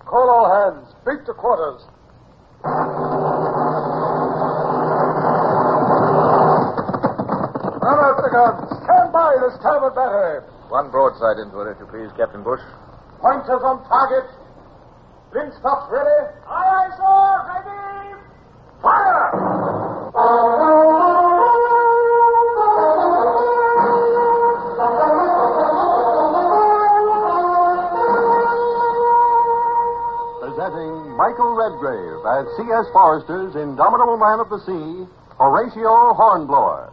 Call all hands. Beat to quarters. Run out the guns. Stand by the starboard battery. One broadside into it, if you please, Captain Bush. Pointers on target. Linstops ready. Aye, aye, sir. Ready. Fire! Presenting Michael Redgrave as C.S. Forrester's indomitable man of the sea, Horatio Hornblower.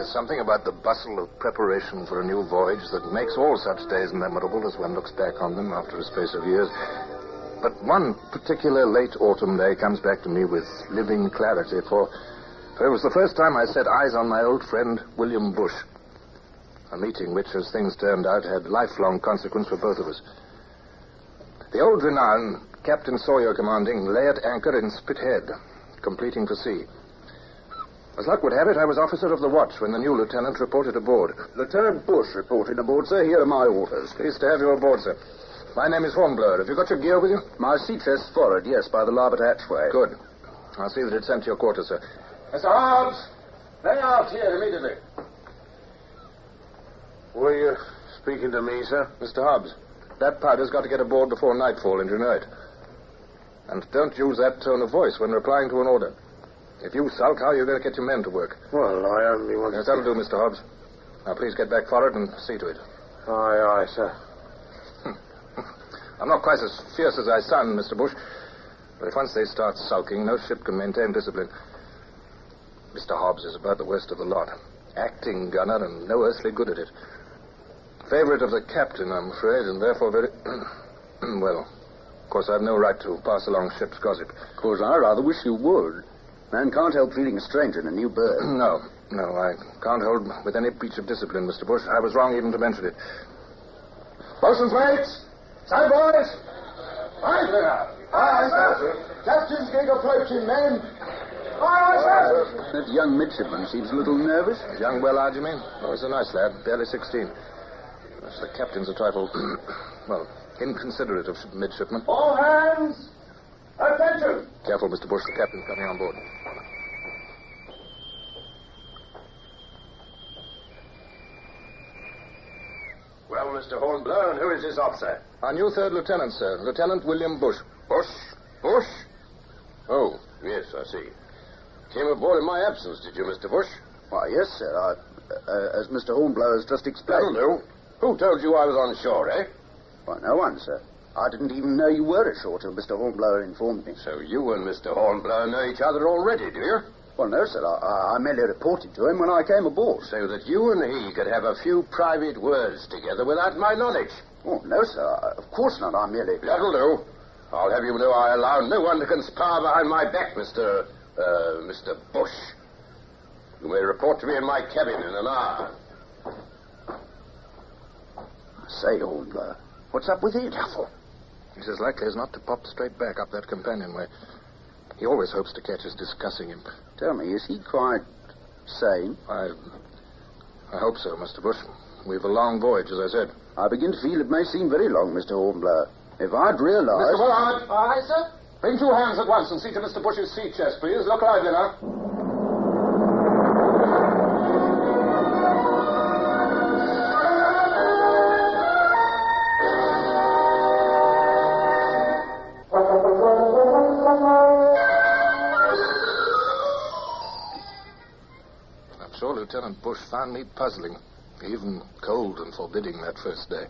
Something about the bustle of preparation for a new voyage that makes all such days memorable as one looks back on them after a space of years. But one particular late autumn day comes back to me with living clarity, for it was the first time I set eyes on my old friend William Bush. A meeting which, as things turned out, had lifelong consequence for both of us. The old renown, Captain Sawyer commanding, lay at anchor in Spithead, completing for sea. As luck would have it, I was officer of the watch when the new lieutenant reported aboard. Lieutenant Bush reporting aboard, sir. Here are my orders. Pleased to have you aboard, sir. My name is Hornblower. Have you got your gear with you? My sea chest forward, yes, by the larboard hatchway. Good. I'll see that it's sent to your quarters, sir. Mr. Hobbs, lay out here immediately. Were you speaking to me, sir? Mr. Hobbs, that powder's got to get aboard before nightfall into night. And don't use that tone of voice when replying to an order. If you sulk, how are you going to get your men to work? Well, I only want Yes, that'll do, Mr. Hobbs. Now, please get back forward and see to it. Aye, sir. I'm not quite as fierce as I sound, Mr. Bush. But if once they start sulking, no ship can maintain discipline. Mr. Hobbs is about the worst of the lot. Acting gunner and no earthly good at it. Favorite of the captain, I'm afraid, and therefore very... well, of course, I've no right to pass along ship's gossip. Of course, I rather wish you would. Man can't help treating a stranger in a new berth. No, I can't hold with any breach of discipline, Mr. Bush. I was wrong even to mention it. Bosun's mates! Side boys! Right there! Aye, sir. Captain's gig approaching, men. Aye, sir. That young midshipman seems a little nervous. Young Wellard, you mean? Oh, he's a nice lad, barely 16. The captain's a trifle, well, inconsiderate of midshipmen. All hands! Attention! Careful, Mr. Bush. The captain's coming on board. Well, Mr. Hornblower, and who is this officer? Our new third lieutenant, sir. Lieutenant William Bush. Bush? Oh, yes, I see. Came aboard in my absence, did you, Mr. Bush? Why, yes, sir. As Mr. Hornblower has just explained. That'll do. Who told you I was on shore, eh? Why, no one, sir. I didn't even know you were ashore till Mr. Hornblower informed me. So you and Mr. Hornblower know each other already, do you? Well, no, sir. I merely reported to him when I came aboard. So that you and he could have a few private words together without my knowledge. Oh, no, sir. Of course not. I merely... That'll do. I'll have you know I allow no one to conspire behind my back, Mr. Bush. You may report to me in my cabin in an hour. Say, Hornblower, what's up with him? Careful. He's as likely as not to pop straight back up that companionway. He always hopes to catch us discussing him. Tell me, is he quite sane? I hope so, Mr. Bush. We've a long voyage, as I said. I begin to feel it may seem very long, Mr. Hornblower. If I'd realized... Mr. Willard! Aye, sir? Bring 2 hands at once and see to Mr. Bush's sea chest, please. Look lively now. I'm sure Lieutenant Bush found me puzzling, even cold and forbidding that first day.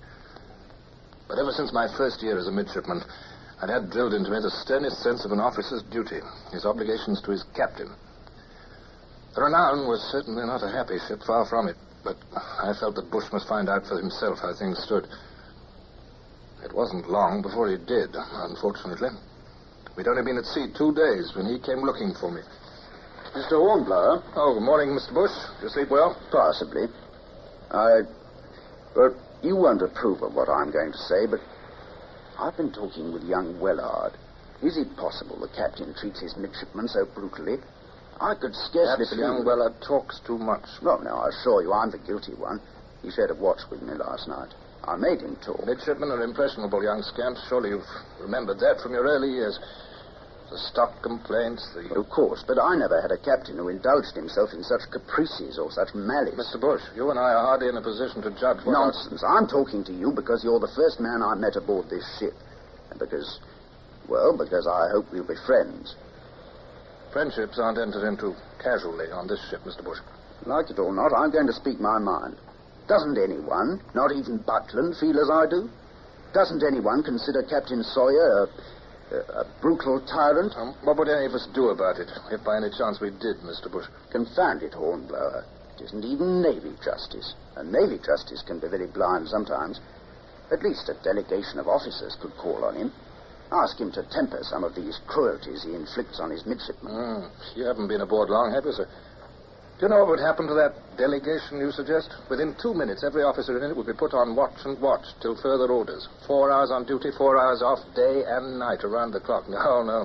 But ever since my first year as a midshipman, I'd had drilled into me the sternest sense of an officer's duty, his obligations to his captain. The Renown was certainly not a happy ship, far from it, but I felt that Bush must find out for himself how things stood. It wasn't long before he did, unfortunately. We'd only been at sea 2 days when he came looking for me. Mr. Hornblower? Oh, good morning, Mr. Bush. Did you sleep well? Possibly. Well, you won't approve of what I'm going to say, but I've been talking with young Wellard. Is it possible the captain treats his midshipmen so brutally? I could scarcely Perhaps young Wellard talks too much. Well, now, I assure you I'm the guilty one. He shared a watch with me last night. I made him talk. Midshipmen are impressionable young scamps. Surely you've remembered that from your early years. The stock complaints, Of course, but I never had a captain who indulged himself in such caprices or such malice. Mr. Bush, you and I are hardly in a position to judge what... Nonsense. I'm talking to you because you're the first man I met aboard this ship. And because I hope we'll be friends. Friendships aren't entered into casually on this ship, Mr. Bush. Like it or not, I'm going to speak my mind. Doesn't anyone, not even Buckland, feel as I do? Doesn't anyone consider Captain Sawyer a brutal tyrant? What would any of us do about it, if by any chance we did, Mr. Bush? Confound it, Hornblower. It isn't even Navy justice. And Navy justice can be very blind sometimes. At least a delegation of officers could call on him. Ask him to temper some of these cruelties he inflicts on his midshipmen. You haven't been aboard long, have you, sir? Do you know what would happen to that delegation you suggest? Within 2 minutes, every officer in it would be put on watch and watch till further orders. 4 hours on duty, 4 hours off, day and night, around the clock. No,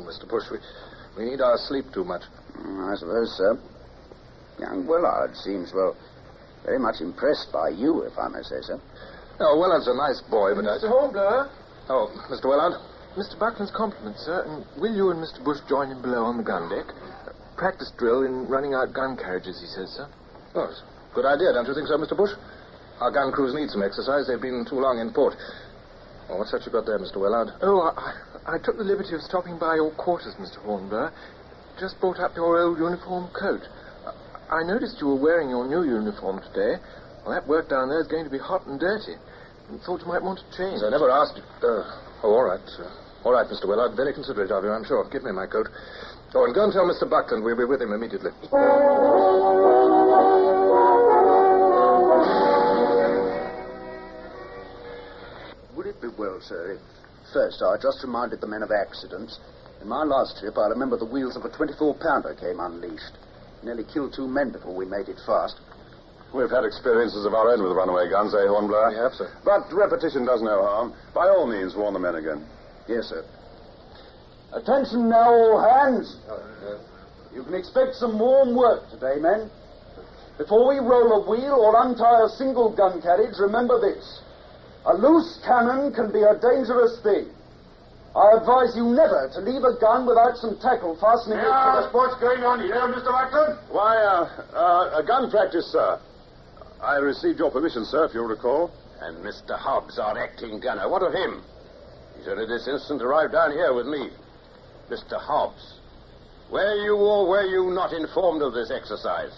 Mr. Bush, we need our sleep too much. I suppose so. Young Willard seems, very much impressed by you, if I may say so. Oh, Willard's a nice boy, but Mr. Hornblower? Oh, Mr. Willard? Mr. Buckland's compliments, sir, and will you and Mr. Bush join him below on the gun deck? Practice drill in running out gun carriages, he says, sir. Oh, it's a good idea, don't you think so, Mr. Bush? Our gun crews need some exercise. They've been too long in port. Oh, what's that you got there, Mr. Willard? Oh, I took the liberty of stopping by your quarters, Mr. Hornblower. Just brought up your old uniform coat. I noticed you were wearing your new uniform today. Well, that work down there is going to be hot and dirty. And thought you might want to change. I never asked you. All right. All right, Mr. Willard. Very considerate of you, I'm sure. Give me my coat. Oh, and go and tell Mr. Buckland we'll be with him immediately. Would it be well, sir, if first I just reminded the men of accidents? In my last trip, I remember the wheels of a 24-pounder came unleashed. Nearly killed 2 men before we made it fast. We've had experiences of our own with runaway guns, eh, Hornblower? We have, sir. But repetition does no harm. By all means, warn the men again. Yes, sir. Attention now, all hands. You can expect some warm work today, men. Before we roll a wheel or untie a single gun carriage, remember this. A loose cannon can be a dangerous thing. I advise you never to leave a gun without some tackle fastening it to the... What's going on here, Mr. Buckland? Why, a gun practice, sir. I received your permission, sir, if you'll recall. And Mr. Hobbs, our acting gunner, what of him? He's only this instant arrived down here with me. Mr. Hobbs, were you or were you not informed of this exercise?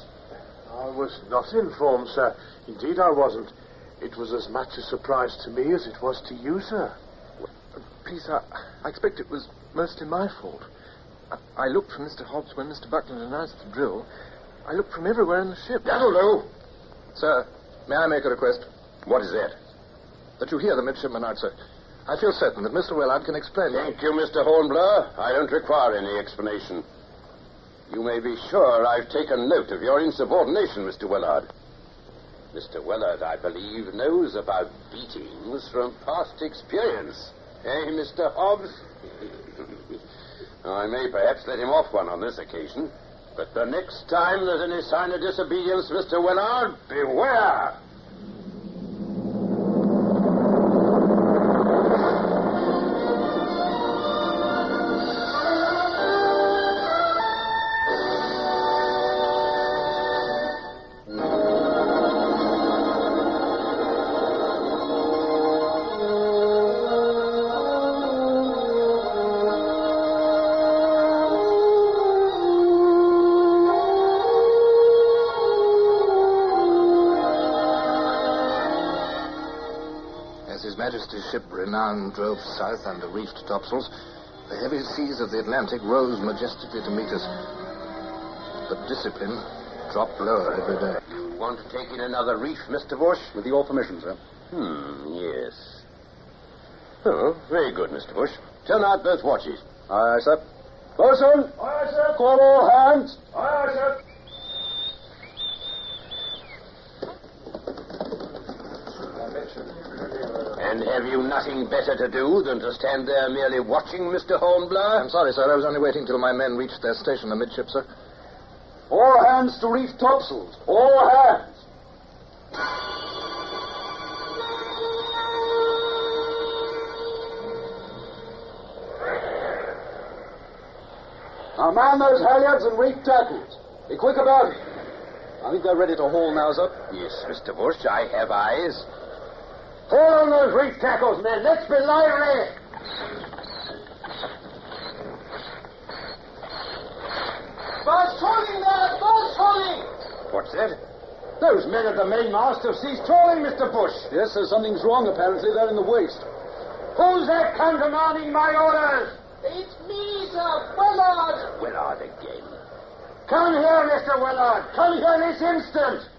I was not informed, sir. Indeed, I wasn't. It was as much a surprise to me as it was to you, sir. Please, I expect it was mostly my fault. I looked for Mr. Hobbs when Mr. Buckland announced the drill. I looked from everywhere in the ship. That'll do. Sir, may I make a request? What is that? That you hear the midshipman out, sir. I feel certain that Mr. Willard can explain. Thank you, Mr. Hornblower. I don't require any explanation. You may be sure I've taken note of your insubordination, Mr. Willard. Mr. Willard, I believe, knows about beatings from past experience. Eh, Mr. Hobbs? I may perhaps let him off one on this occasion, but the next time there's any sign of disobedience, Mr. Willard, beware! As His Majesty's ship Renown drove south under reefed topsails, the heavy seas of the Atlantic rose majestically to meet us. But discipline dropped lower every day. You want to take in another reef, Mr. Bush? With your permission, sir. Yes. Oh, very good, Mr. Bush. Turn out both watches. Aye, sir. Bosun! Aye, sir. Call all hands. Aye, sir. And have you nothing better to do than to stand there merely watching, Mr. Hornblower? I'm sorry, sir. I was only waiting till my men reached their station amidship, sir. All hands to reef topsails. All hands. Now man those halyards and reef tackles. Be quick about it. I think they're ready to haul now, sir. Yes, Mr. Bush, I have eyes. Haul on those reef tackles, men. Let's be lively. Fast trawling there! Fast trawling! What's that? Those men at the mainmast have ceased trawling, Mr. Bush. Yes, sir, something's wrong apparently. They're in the waist. Who's that countermanding my orders? It's me, sir. Willard! Willard again. Come here, Mr. Willard. Come here this instant.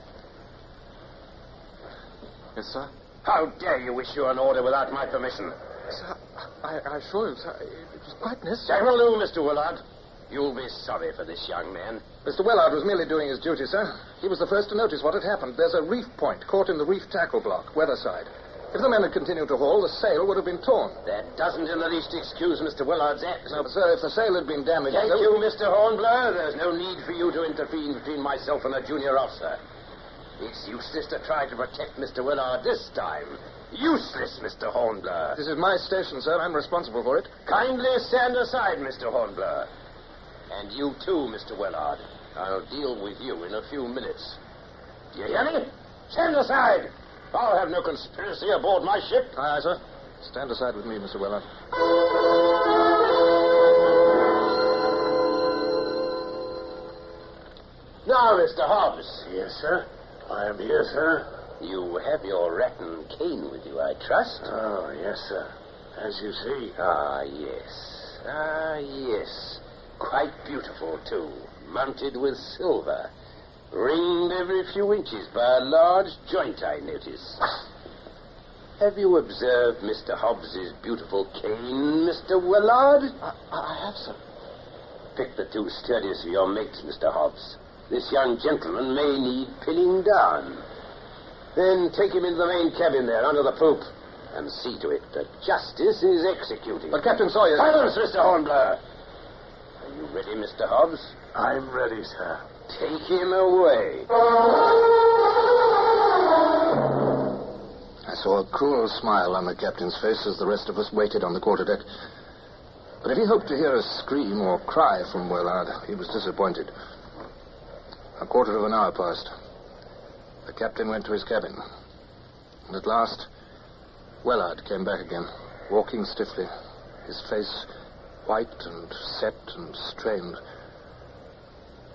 Yes, sir. How dare you issue an order without my permission? Sir, I assure you, sir, it was quite necessary. That will do, Mr. Willard. You'll be sorry for this young man. Mr. Willard was merely doing his duty, sir. He was the first to notice what had happened. There's a reef point caught in the reef tackle block, weather side. If the men had continued to haul, the sail would have been torn. That doesn't in the least excuse Mr. Willard's act. No, but, sir, if the sail had been damaged... Thank you, Mr. Hornblower. There's no need for you to intervene between myself and a junior officer. It's useless to try to protect Mr. Willard this time. Useless, Mr. Hornblower. This is my station, sir. I'm responsible for it. Kindly stand aside, Mr. Hornblower. And you too, Mr. Willard. I'll deal with you in a few minutes. Do you hear me? Stand aside. I'll have no conspiracy aboard my ship. Aye, sir. Stand aside with me, Mr. Willard. Now, Mr. Hobbs. Yes, sir. I am here, sir. You have your rat and cane with you, I trust. Oh, yes, sir. As you see. Ah, yes. Ah, yes. Quite beautiful, too. Mounted with silver. Ringed every few inches by a large joint, I notice. Have you observed Mr. Hobbs's beautiful cane, Mr. Willard? I have, sir. Pick the two sturdiest of your mates, Mr. Hobbs. This young gentleman may need pinning down. Then take him into the main cabin there, under the poop, and see to it that justice is executed. But Captain Sawyer... Silence, Mr. Hornblower. Are you ready, Mr. Hobbs? I'm ready, sir. Take him away. I saw a cruel smile on the captain's face as the rest of us waited on the quarterdeck. But if he hoped to hear a scream or cry from Willard, he was disappointed. A quarter of an hour passed. The captain went to his cabin. And at last, Willard came back again, walking stiffly, his face white and set and strained.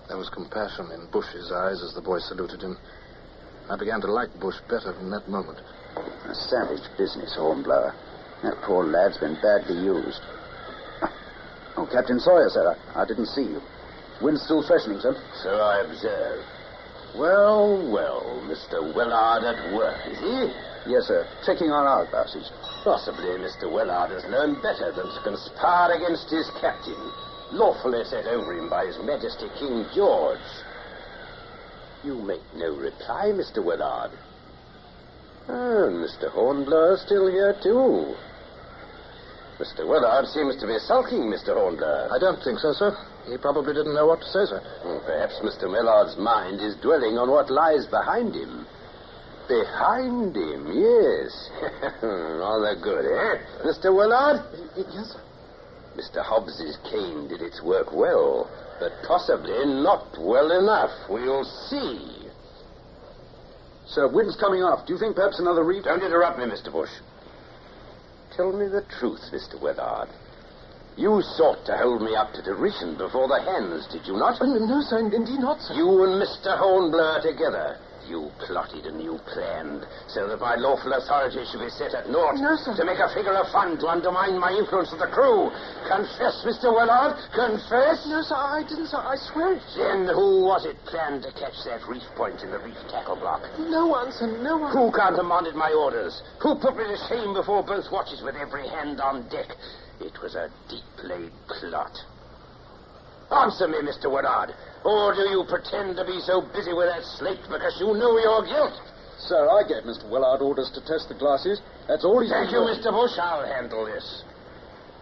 There was compassion in Bush's eyes as the boy saluted him. I began to like Bush better from that moment. A savage business, Hornblower. That poor lad's been badly used. Oh, Captain Sawyer, sir. I didn't see you. Wind's still freshening, sir. So I observe. Well, Mr. Willard at work, is he? Yes, sir. Checking our eyeglasses. Possibly Mr. Willard has learned better than to conspire against his captain, lawfully set over him by His Majesty King George. You make no reply, Mr. Willard. Mr. Hornblower still here, too. Mr. Willard seems to be sulking, Mr. Hornblower. I don't think so, sir. He probably didn't know what to say, sir. Perhaps Mr. Willard's mind is dwelling on what lies behind him. Behind him, yes. Rather good, eh, Mr. Willard? Yes, sir. Mr. Hobbs's cane did its work well, but possibly not well enough. We'll see. Sir, wind's coming off. Do you think perhaps another reef... Don't interrupt me, Mr. Bush. Tell me the truth, Mr. Willard. You sought to hold me up to derision before the hens, did you not? No, sir, indeed not, sir. You and Mr. Hornblower together You plotted and you planned so that my lawful authority should be set at naught. No, sir. To make a figure of fun, to undermine my influence with the crew. Confess, Mr. Willard. Confess. No, sir, I didn't, sir. I swear it. Then who was it planned to catch that reef point in the reef tackle block? No one, sir, no one. Who countermanded my orders? Who put me to shame before both watches with every hand on deck? It was a deep-laid plot. Answer me, Mr. Willard. Or do you pretend to be so busy with that slate because you know your guilt? Sir, I gave Mr. Willard orders to test the glasses. That's all he's Thank you, doing. Mr. Bush. I'll handle this.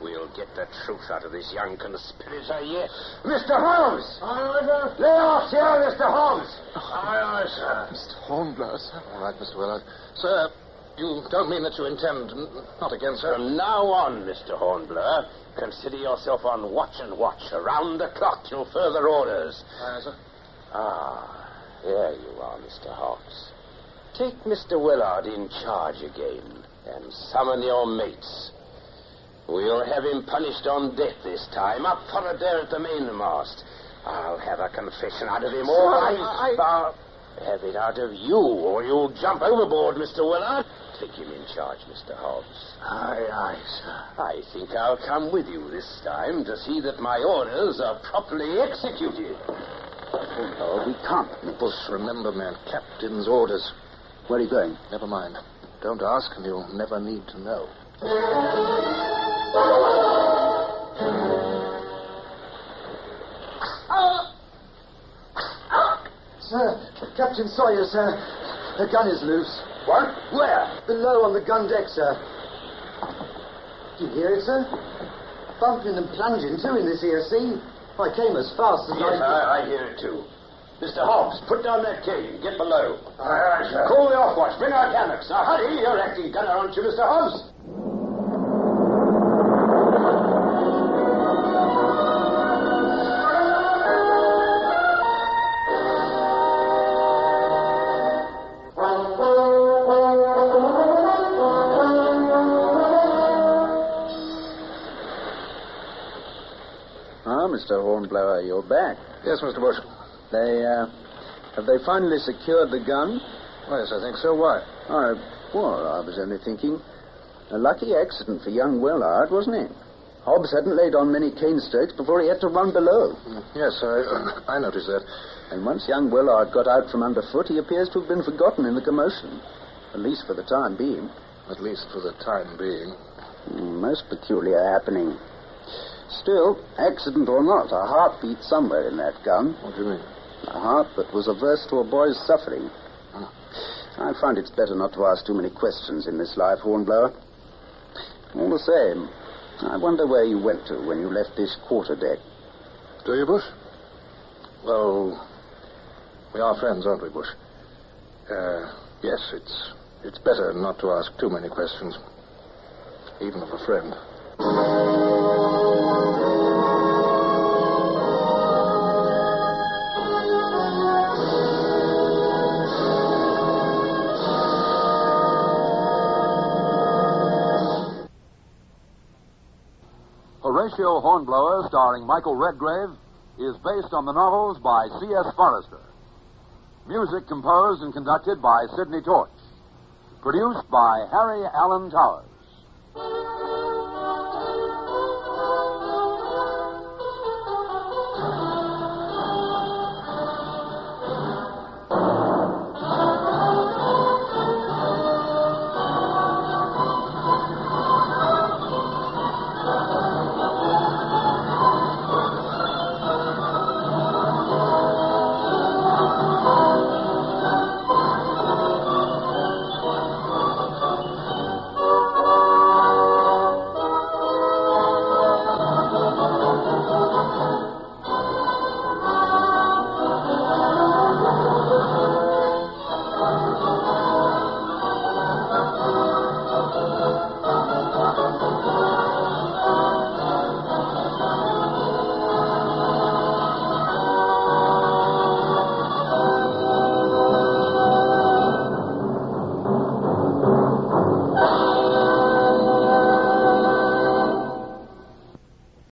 We'll get the truth out of this young conspirator yet. Mr. Holmes! Aye, sir. Lay off here, Mr. Holmes! Aye, Oh, sir. Mr. Hornblower, sir. All right, Mr. Willard. Sir, you don't mean that you intend... Not again, sir. From now on, Mr. Hornblower, consider yourself on watch and watch, around the clock till further orders. Aye, sir. There you are, Mr. Hobbs. Take Mr. Willard in charge again, and summon your mates. We'll have him punished on deck this time, up forward there at the mainmast. I'll have a confession out of him, all right. I'll have it out of you, or you'll jump overboard, Mr. Willard. Take him in charge, Mr. Hobbs. Aye, sir. I think I'll come with you this time to see that my orders are properly executed. Oh, we can't. Bush, remember, man, captain's orders. Where are you going? Never mind. Don't ask, and you'll never need to know. Sir, Captain Sawyer, sir. The gun is loose. What? Where? Below on the gun deck, sir. Do you hear it, sir? Bumping and plunging, too, in this here sea. I came as fast as Yes, I... I hear it too. Mr. Hobbs, put down that cane and get below. Aye, sir. Call the off watch. Bring our hammocks. Now, hurry. You're acting gunner, aren't you, Mr. Hobbs? Mr. Hornblower, you're back. Yes, Mr. Bush. Have they finally secured the gun? Oh, yes, I think so. Why? I was only thinking. A lucky accident for young Willard, wasn't it? Hobbs hadn't laid on many cane strokes before he had to run below. Yes, I noticed that. And once young Willard got out from underfoot, he appears to have been forgotten in the commotion. At least for the time being. At least for the time being. Most peculiar happening. Still, accident or not, a heart beat somewhere in that gun. What do you mean? A heart that was averse to a boy's suffering. I find it's better not to ask too many questions in this life, Hornblower. All the same, I wonder where you went to when you left this quarterdeck. Do you, Bush? Well, we are friends, aren't we, Bush? Yes, it's better not to ask too many questions, even of a friend. Horatio Hornblower, starring Michael Redgrave, is based on the novels by C.S. Forrester. Music composed and conducted by Sidney Torch. Produced by Harry Allen Towers.